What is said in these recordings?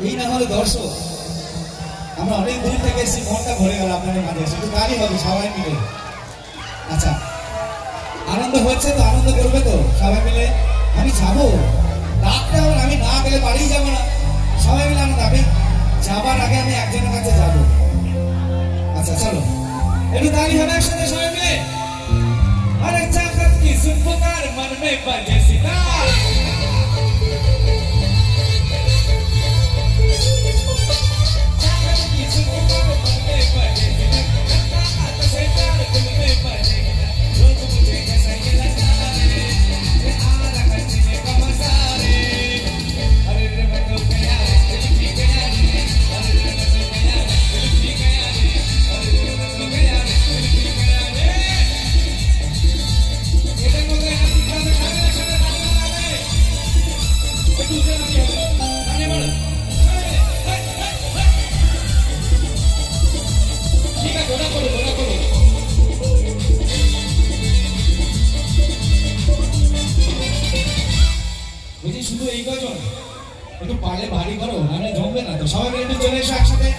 এই না হলে দর্শক আমরা অনেক দূর থেকে এসেছি, মনটা ভরে গেল আপনাদের মাঝে এসে। একটু গানই হবে সবাই মিলে। আচ্ছা, আনন্দ হচ্ছে তো? আনন্দ করবে তো সবাই মিলে? আমি যাবো, ডাকতে হবে, আমি না গেলে বাড়ি যাবো না। সবাই মিলে আনন্দ। আমি যাবার আগে আমি একজনের কাছে যাবো। আচ্ছা চলো, একটু গানই হবে একসাথে সবাই মিলে। अरे चाहत की सुन पुकार मन में बजे सितार, चाहत की सुन पुकार मन में बजे सितार, हाथ से तार दिल में बजे लोग मुझे कैसा ये लगता है, ये आ रहा जीने का मजा रे। अरे रे मैं तो गया रे, दिल भी गया रे। अरे रे मैं तो गया रे, दिल भी गया रे। अरे रे मैं तो गया रे, दिल भी गया रे। শুধু এই কজন একটু পারলে ভারী করো, নাহলে জমবে না তো। সবাই মিলে একটু চলে এসো একসাথে,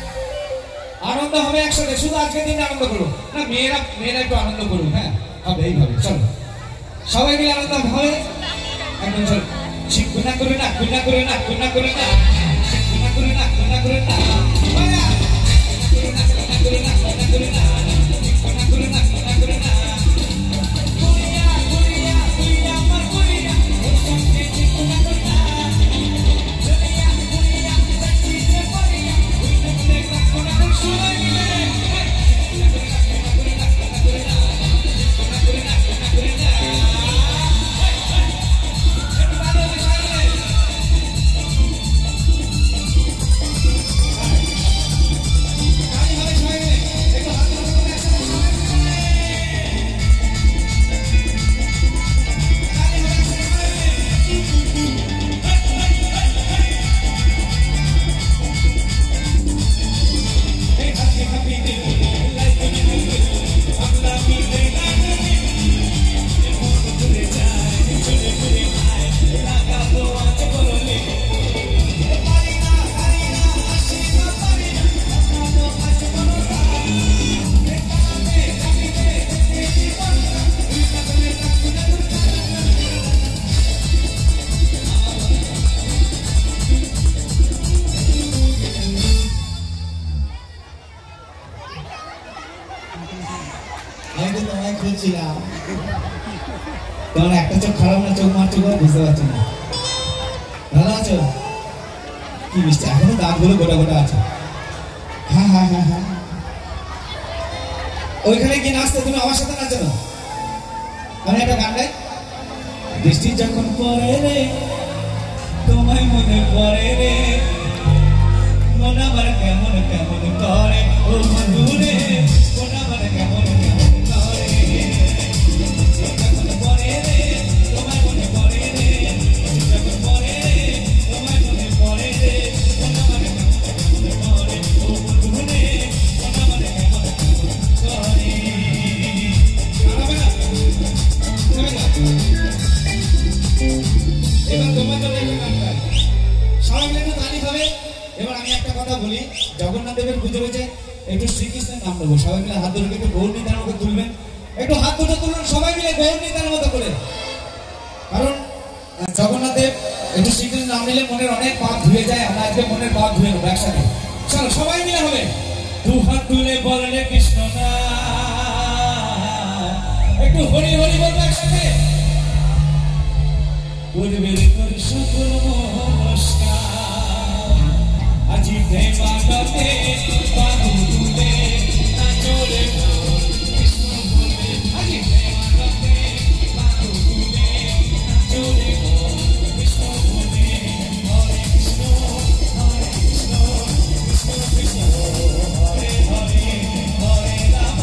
আনন্দ হবে একসাথে। শুধু আজকের দিনে আনন্দ করো না, মেয়েরা একটু আনন্দ করুন। হ্যাঁ হবে, এইভাবে চলো সবাই মিলে আনন্দ হবে একদম। চলো, গুণা করে না, গুণা করে না, গুণা করে না, গুণা করে না, গুণা করে না, গুণা করে না, গুণা করে না, গুণা করে না, গুণা করে না, গুণা করে না। গুড়িয়া গুড়িয়া গুড়িয়া আমার গুড়িয়া, ওর সঙ্গে গুণা করে না। গুড়িয়া গুড়িয়া সচ্চি সে পড়িয়া, গুণা করে না, গুণা করে সবাই মিলে। গুণা করে না, গুণা করে না, গুণা করে না, গুণা করে না, গুণা করে না। তোমার একটা চোখ খারাপ না, চোখ মারছো বুঝতে পারছো না। ভালো আছো? কি মিষ্টি, এখনো দাঁতগুলো গোটা গোটা আছে। হ্যাঁ হ্যাঁ হ্যাঁ হ্যাঁ, ওইখানে গিয়ে নাচতে, তুমি আমার সাথে নাচো না। আমি একটা গান গাই। বৃষ্টি যখন পড়ে রে, তোমায় মনে পড়ে রে, মন আমার কেমন কেমন করে, ও মধুরে মন আমার কেমন কেমন করে। যখন পড়ে রে, তোমায় মনে পড়ে রে, যখন পড়ে রে, তোমায় মনে পড়ে রে, মন আমার কেমন কেমন করে, ও মধুরে মন আমার কেমন কেমন করে। এবার তোমার জন্য একটা গান গাই, সবাই মিলে একটু তালি হবে। এবার আমি একটা কথা বলি, জগন্নাথ দেবের পুজো হয়েছে, একটু শ্রীকৃষ্ণের নাম নেবো। সবাই মিলে হাত ধরে একটু গৌর নিতার মতো তুলবেন, একটু হাত দুটো তুলুন সবাই মিলে গৌর নিতার মতো করে। কারণ জগন্নাথ দেব, একটু শ্রীকৃষ্ণের নাম নিলে মনের অনেক পাপ ধুয়ে যায়। আমরা আজকে মনের পাপ ধুয়ে নেবো একসাথে। চলো সবাই মিলে হবে, দু হাত তুলে বললে কৃষ্ণ না, একটু হরি হরি বলবো একসাথে। পূর্বের তোর সকল নমস্কার, আজি প্রেমানন্দে বাহু তুলে নাচরে কৃষ্ণ বলে। আজি প্রেমানন্দে বাহু তুলে নাচরে কৃষ্ণ বলে। হরে কৃষ্ণ হরে কৃষ্ণ, কৃষ্ণ কৃষ্ণ হরে হরে, হরে রাম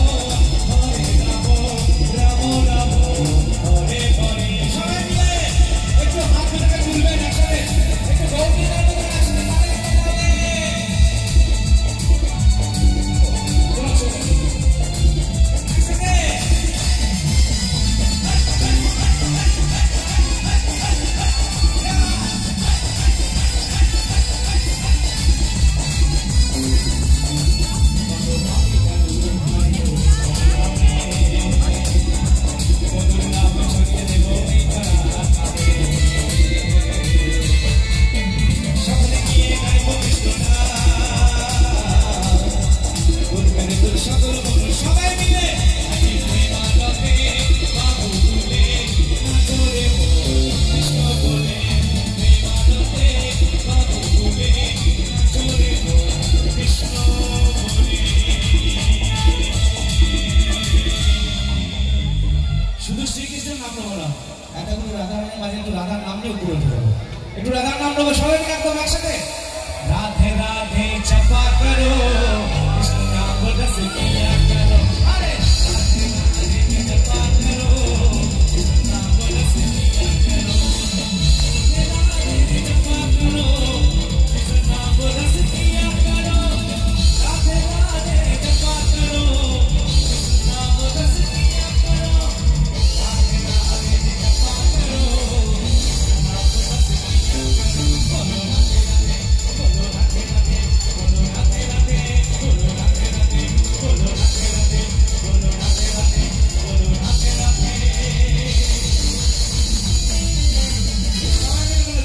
রাম রাম হরে হরে। সবাই মিলে একটু হাত ধরে তুলবেন একসাথে, একটু গৌরী শুধু শ্রীকৃষ্ণের নাম নেবো না, এতগুলো রাধা রানীর মাঝে একটু রাধার নাম নিয়ে উপরে উঠে যাবো, একটু রাধার নাম নেবো সবাই মিলে একদম একসাথে। রাধে রাধে জপা করো কৃষ্ণ নাম রস কিয়া করো, আরে রাধে রাধে জপা করো কৃষ্ণ নাম রস কিয়া করো, রাধে রাধে জপা করো কৃষ্ণ নাম রস কিয়া করো, রাধে রাধে জপা করো কৃষ্ণ নাম রস কিয়া করো, রাধে রাধে জপা করো কৃষ্ণ নাম রস কিয়া করো, বলো রাধে রাধে, বলো রাধে রাধে, বলো রাধে রাধে, বলো রাধে রাধে, বলো রাধে রাধে, বলো রাধে রাধে,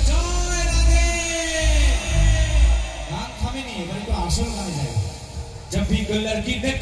জয় রাধে। গান থামেনি, এবার একটু আসল গানে যাই। जब भी कोई लड़की देख